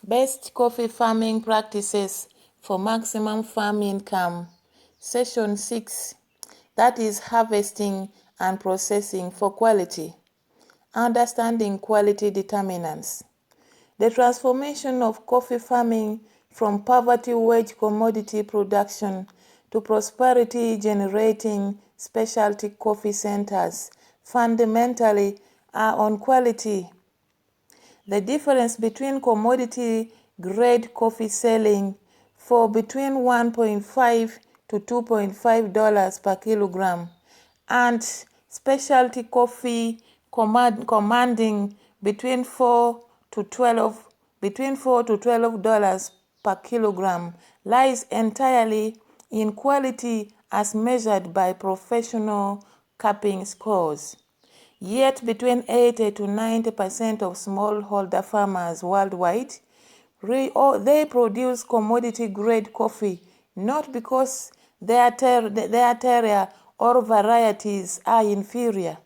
Best coffee farming practices for maximum farm income. Session 6, that is harvesting and processing for quality. Understanding quality determinants. The transformation of coffee farming from poverty wage commodity production to prosperity generating specialty coffee centers fundamentally are on quality. The difference between commodity grade coffee selling for between $1.5 to $2.5 per kilogram and specialty coffee commanding between $4 to $12 per kilogram lies entirely in quality as measured by professional capping scores. Yet between 80 to 90% of smallholder farmers worldwide, they produce commodity-grade coffee not because their terroir or varieties are inferior,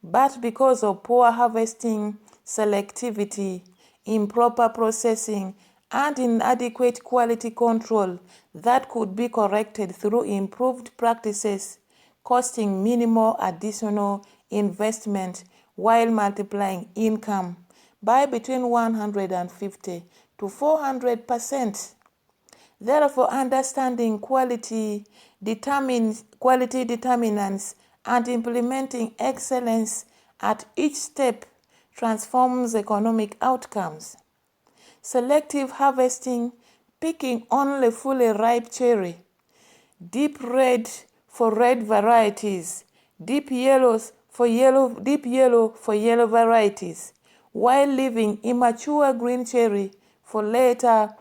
but because of poor harvesting, selectivity, improper processing, and inadequate quality control that could be corrected through improved practices, costing minimal additional investment while multiplying income by between 150 to 400%. Therefore, understanding quality determinants and implementing excellence at each step transforms economic outcomes. Selective harvesting, picking only fully ripe cherry, deep red for red varieties, deep yellow for yellow varieties, while leaving immature green cherry for later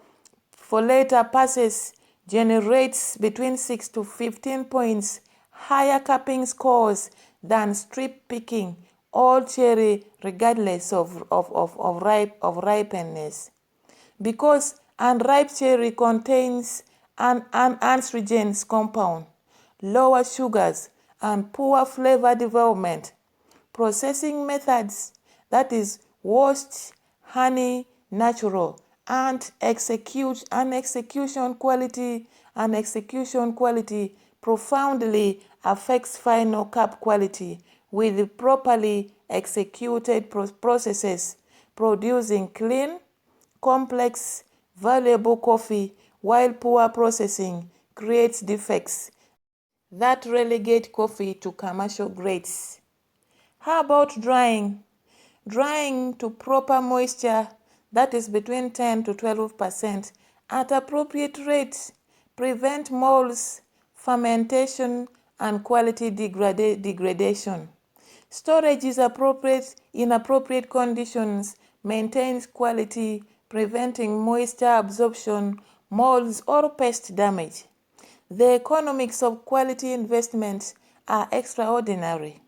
passes generates between 6 to 15 points higher capping scores than strip picking all cherry regardless of ripeness. Because unripe cherry contains an astringent compound, lower sugars, and poor flavor development. Processing methods, that is washed, honey, natural, and execution quality profoundly affects final cap quality with properly executed processes producing clean, complex, valuable coffee, while poor processing creates defects that relegate coffee to commercial grades. How about drying? Drying to proper moisture, that is between 10 to 12% at appropriate rates, prevent molds, fermentation, and quality degradation. Storage is appropriate in appropriate conditions, maintains quality, preventing moisture absorption, molds, or pest damage. The economics of quality investment are extraordinary.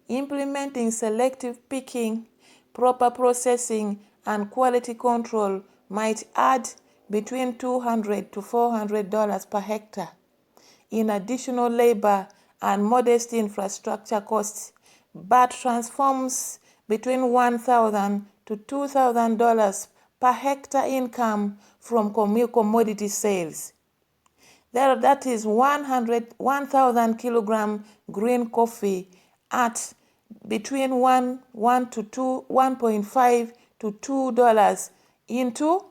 Implementing selective picking, proper processing, and quality control might add between $200 to $400 per hectare in additional labor and modest infrastructure costs, but transforms between $1,000 to $2,000 per hectare income from commodity sales. That is 1,000 kilogram green coffee at between $1.5 to $2 into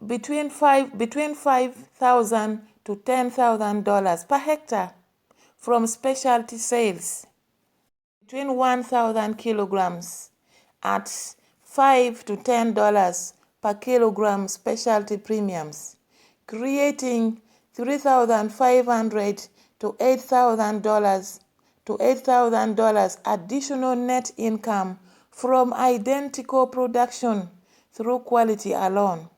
between $5,000 to $10,000 per hectare from specialty sales. Between 1,000 kilograms at $5 to $10 per kilogram specialty premiums, creating $3,500 to $8,000 additional net income from identical production through quality alone.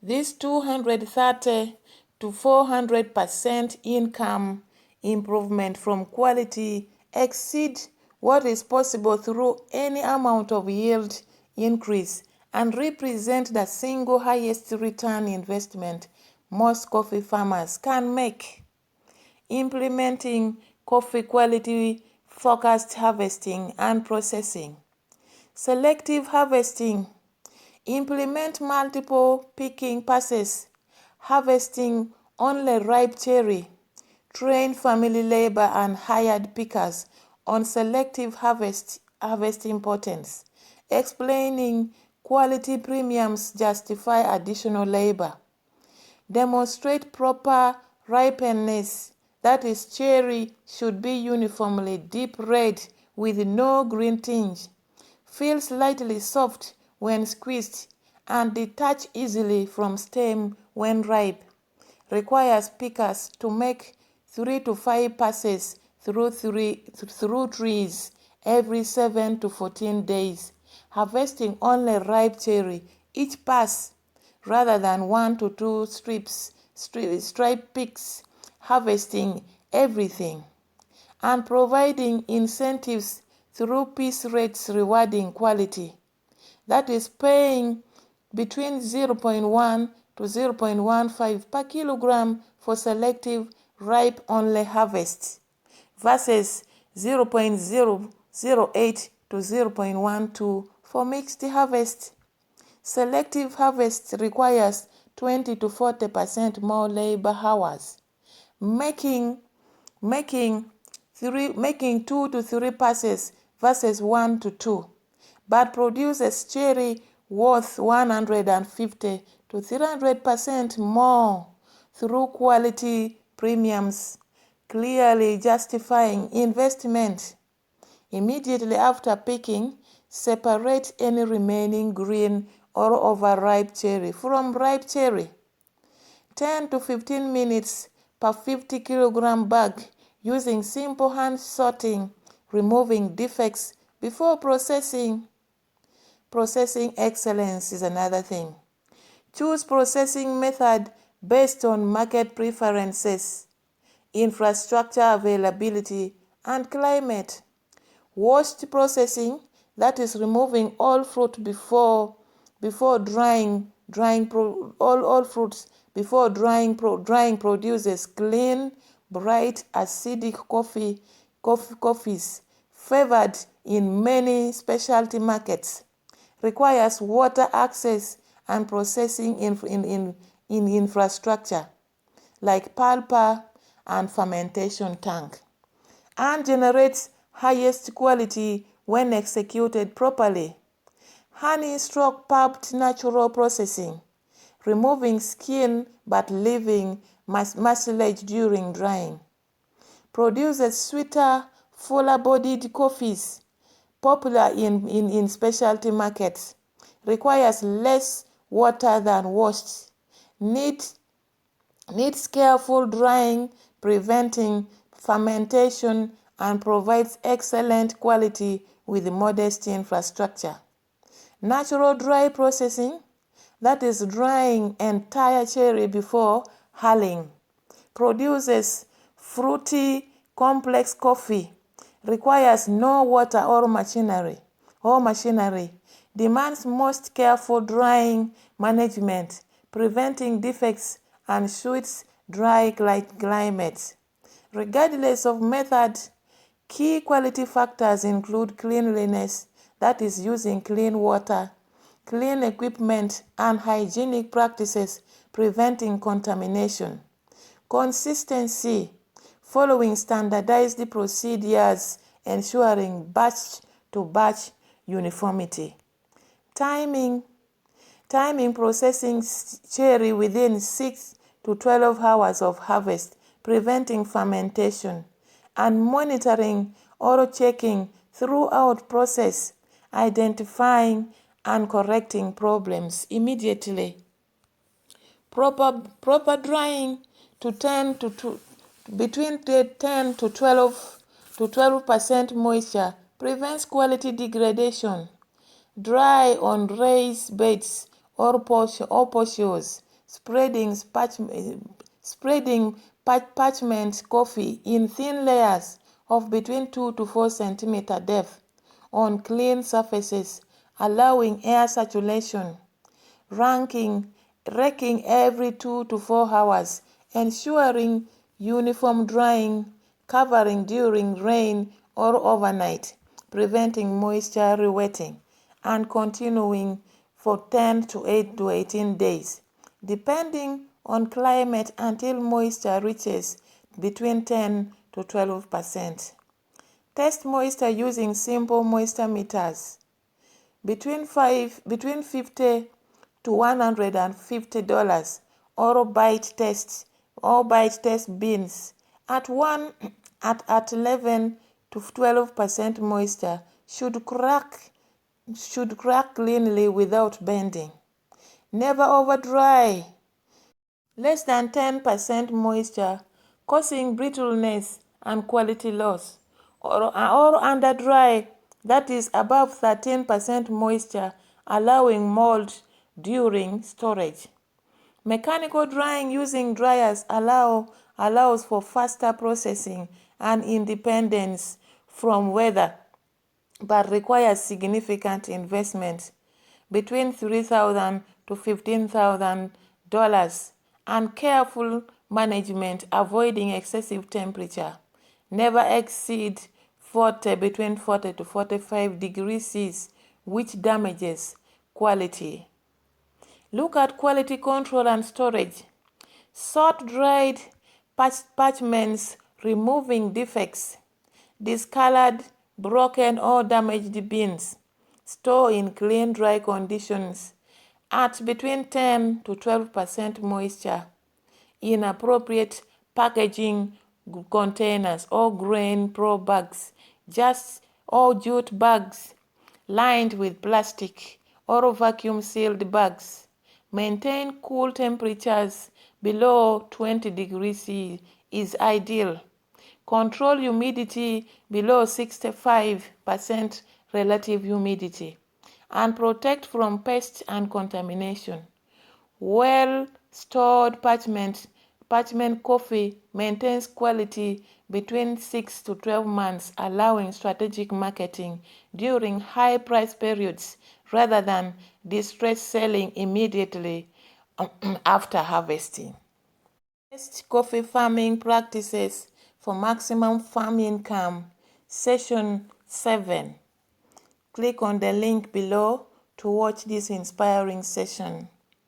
This 230 to 400% income improvement from quality exceeds what is possible through any amount of yield increase and represent the single highest return investment most coffee farmers can make. Implementing coffee quality focused harvesting and processing. Selective harvesting Implement multiple picking passes, harvesting only ripe cherry. Train family labor and hired pickers on selective harvest importance, explaining quality premiums justify additional labor. Demonstrate proper ripeness, that is, cherry should be uniformly deep red with no green tinge. Feel slightly soft when squeezed and detach easily from stem when ripe. Requires pickers to make 3 to 5 passes through trees every 7 to 14 days, harvesting only ripe cherry each pass rather than 1 to 2 stripe picks, harvesting everything, and providing incentives through piece rates rewarding quality. That is paying between 0.1 to 0.15 per kilogram for selective ripe only harvest versus 0.008 to 0.12 for mixed harvest. Selective harvest requires 20 to 40% more labor hours, making 2 to 3 passes versus 1 to 2, but produces cherry worth 150 to 300% more through quality premiums, clearly justifying investment. Immediately after picking, separate any remaining green or overripe cherry from ripe cherry. 10 to 15 minutes per 50 kilogram bag using simple hand sorting, removing defects before processing. Processing excellence is another thing. Choose processing method based on market preferences, infrastructure availability, and climate. Washed processing, that is removing all fruit before drying all fruits before drying produces clean, bright, acidic coffees favored in many specialty markets. Requires water access and processing in infrastructure like pulper and fermentation tank, and generates highest quality when executed properly. Honey/pulped natural processing, removing skin but leaving mucilage during drying. Produces sweeter, fuller-bodied coffees, popular in specialty markets. Requires less water than washed. Needs careful drying, preventing fermentation, and provides excellent quality with modest infrastructure. Natural dry processing, that is drying entire cherry before hulling, produces fruity, complex coffee, requires no water or machinery, demands most careful drying management, preventing defects and suits dry climates. Regardless of method, key quality factors include cleanliness, that is using clean water, clean equipment, and hygienic practices preventing contamination. Consistency, following standardized procedures, ensuring batch-to-batch uniformity. Timing processing cherry within 6 to 12 hours of harvest, preventing fermentation, and monitoring or checking throughout process, identifying and correcting problems immediately. Proper drying to 10 to 2, between 10 to 12% moisture prevents quality degradation. Dry on raised beds or porches, spreading parchment coffee in thin layers of between 2 to 4 centimeter depth on clean surfaces, allowing air circulation. Raking every 2 to 4 hours, ensuring uniform drying, covering during rain or overnight, preventing moisture rewetting, and continuing for 10 to 8 to 18 days, depending on climate, until moisture reaches between 10 to 12%. Test moisture using simple moisture meters. Between $50 to $150, or bite test bins at 11 to 12% moisture should crack cleanly without bending. Never over dry. Less than 10% moisture, causing brittleness and quality loss, or under dry, that is above 13% moisture, allowing mold during storage. Mechanical drying using dryers allows for faster processing and independence from weather, but requires significant investment between $3,000 to $15,000 and careful management, avoiding excessive temperature. Never exceed between 40 to 45 degrees C, which damages quality. Look at quality control and storage. Sort dried parchments, removing defects. Discolored, broken, or damaged beans. Store in clean, dry conditions at between 10 to 12% moisture in appropriate packaging containers or grain pro bags, or jute bags lined with plastic, or vacuum sealed bags. Maintain cool temperatures below 20 degrees C is ideal. Control humidity below 65% relative humidity, and protect from pests and contamination. Well-stored parchment coffee maintains quality between 6 to 12 months, allowing strategic marketing during high price periods rather than distress selling immediately after harvesting. Best coffee farming practices for maximum farm income, Session 7. Click on the link below to watch this inspiring session.